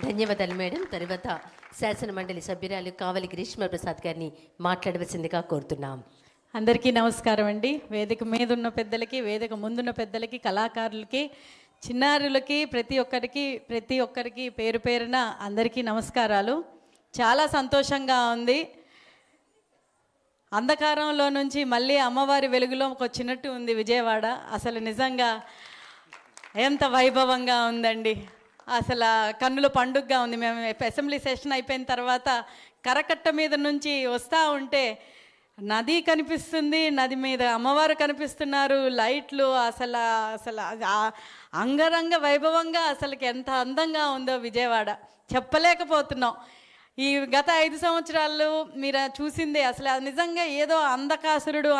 ధన్యవాదాలు మేడం. తర్వాత శాసన మండలి సభ్యురాలు కావలి గ్రీష్మ ప్రసాద్ గారిని మాట్లాడవలసిందిగా కోరుతున్నాం. అందరికీ నమస్కారం అండి. వేదిక మీద ఉన్న పెద్దలకి, వేదిక ముందున్న పెద్దలకి, కళాకారులకి, చిన్నారులకి, ప్రతి ఒక్కరికి పేరు పేరున అందరికీ నమస్కారాలు. చాలా సంతోషంగా ఉంది. అంధకారంలో నుంచి మళ్ళీ అమ్మవారి వెలుగులోకి వచ్చినట్టు ఉంది విజయవాడ. అసలు నిజంగా ఎంత వైభవంగా ఉందండి. అసలు కన్నుల పండుగగా ఉంది. మేము అసెంబ్లీ సెషన్ అయిపోయిన తర్వాత కరకట్ట మీద నుంచి వస్తూ ఉంటే నది కనిపిస్తుంది, నది మీద అమ్మవారు కనిపిస్తున్నారు, లైట్లు, అసలు అసలు అంగరంగ వైభవంగా అసలుకి ఎంత అందంగా ఉందో విజయవాడ చెప్పలేకపోతున్నాం. ఈ గత 5 సంవత్సరాలు మీరు చూసిందే. అసలు నిజంగా ఏదో అంధకాసురుడు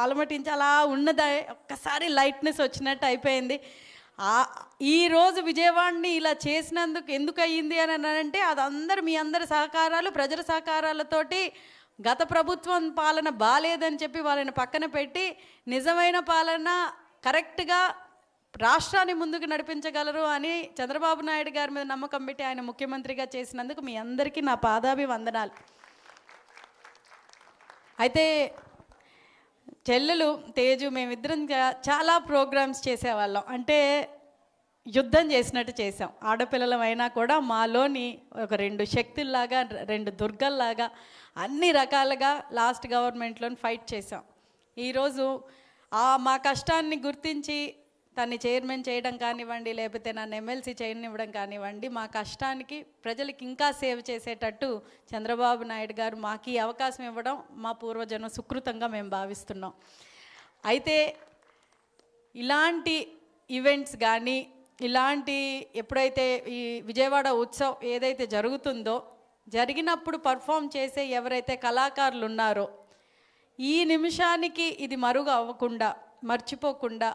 అలమటించి అలా ఉన్నది ఒక్కసారి లైట్నెస్ వచ్చినట్టు అయిపోయింది. ఈరోజు విజయవాడని ఇలా చేసినందుకు ఎందుకు అయ్యింది అని అంటే అది మీ అందరి సహకారాలు, ప్రజల సహకారాలతోటి. గత ప్రభుత్వం పాలన బాలేదని చెప్పి వాళ్ళని పక్కన పెట్టి నిజమైన పాలన కరెక్ట్గా రాష్ట్రాన్ని ముందుకు నడిపించగలరు అని చంద్రబాబు నాయుడు గారి మీద నమ్మకం పెట్టి ఆయన ముఖ్యమంత్రిగా చేసినందుకు మీ అందరికీ నా పాదాభివందనాలు. అయితే చెల్లెలు తేజు మేమిద్దరం చాలా ప్రోగ్రామ్స్ చేసేవాళ్ళం. అంటే యుద్ధం చేసినట్టు చేసాం. ఆడపిల్లలమైనా కూడా మాలోని ఒక 2 శక్తుల్లాగా, 2 దుర్గల్లాగా అన్ని రకాలుగా లాస్ట్ గవర్నమెంట్లో ఫైట్ చేసాం. ఈరోజు మా కష్టాన్ని గుర్తించి తన్ని చైర్మన్ చేయడం కానివ్వండి, లేకపోతే నన్ను ఎమ్మెల్సీ చేయనివ్వడం కానివ్వండి, మా కష్టానికి ప్రజలకి ఇంకా సేవ్ చేసేటట్టు చంద్రబాబు నాయుడు గారు మాకు ఈ అవకాశం ఇవ్వడం మా పూర్వజన్మ సుకృతంగా మేము భావిస్తున్నాం. అయితే ఇలాంటి ఈవెంట్స్ కానీ, ఇలాంటి ఎప్పుడైతే ఈ విజయవాడ ఉత్సవం ఏదైతే జరుగుతుందో, జరిగినప్పుడు పర్ఫామ్ చేసే ఎవరైతే కళాకారులు ఉన్నారో ఈ నిమిషానికి ఇది మరుగు అవ్వకుండా, మర్చిపోకుండా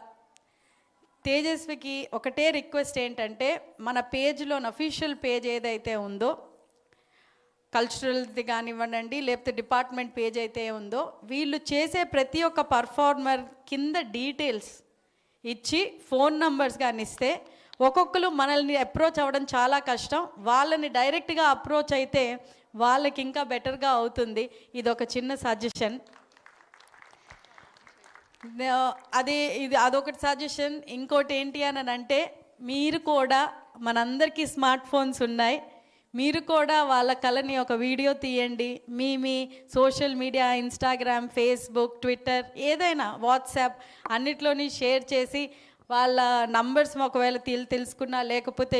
తేజస్వికి ఒకటే రిక్వెస్ట్ ఏంటంటే, మన పేజ్లో అఫీషియల్ పేజ్ ఏదైతే ఉందో, కల్చరల్ది కానివ్వండి, లేకపోతే డిపార్ట్మెంట్ పేజ్ అయితే ఉందో, వీళ్ళు చేసే ప్రతి ఒక్క పర్ఫార్మర్ కింద డీటెయిల్స్ ఇచ్చి ఫోన్ నంబర్స్ కానీ ఇస్తే ఒక్కొక్కరు మనల్ని అప్రోచ్ అవ్వడం చాలా కష్టం. వాళ్ళని డైరెక్ట్గా అప్రోచ్ అయితే వాళ్ళకి ఇంకా బెటర్గా అవుతుంది. ఇది ఒక చిన్న సజెషన్. అదొకటి సజెషన్. ఇంకోటి ఏంటి అని అంటే, మీరు కూడా, మనందరికీ స్మార్ట్ ఫోన్స్ ఉన్నాయి, మీరు కూడా వాళ్ళ కళని ఒక వీడియో తీయండి. మీ social media, Instagram, Facebook, Twitter, ఏదైనా వాట్సాప్ అన్నిట్లోని షేర్ చేసి వాళ్ళ నంబర్స్ ఒకవేళ తెలుసుకున్నా, లేకపోతే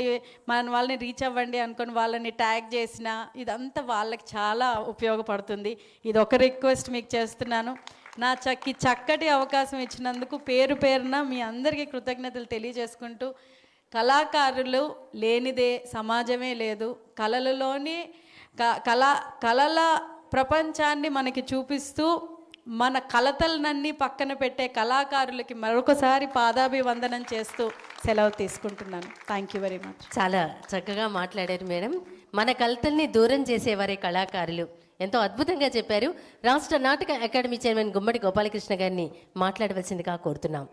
వాళ్ళని రీచ్ అవ్వండి అనుకుని వాళ్ళని ట్యాగ్ చేసినా ఇదంతా వాళ్ళకి చాలా ఉపయోగపడుతుంది. ఇది ఒక రిక్వెస్ట్ మీకు చేస్తున్నాను. నా చక్కటి అవకాశం ఇచ్చినందుకు పేరు పేరున మీ అందరికీ కృతజ్ఞతలు తెలియజేసుకుంటూ, కళాకారులు లేనిదే సమాజమే లేదు. కళలలోని కళల ప్రపంచాన్ని మనకి చూపిస్తూ మన కలతలనన్నీ పక్కన పెట్టే కళాకారులకి మరొకసారి పాదాభివందనం చేస్తూ సెలవు తీసుకుంటున్నాను. Thank you very much. చాలా చక్కగా మాట్లాడారు మేడం. మన కలతల్ని దూరం చేసేవారే కళాకారులు. ఎంతో అద్భుతంగా చెప్పారు. రాష్ట్ర నాటక అకాడమీ చైర్మన్ గుమ్మడి గోపాలకృష్ణ గారిని మాట్లాడవలసిందిగా కోరుతున్నాం.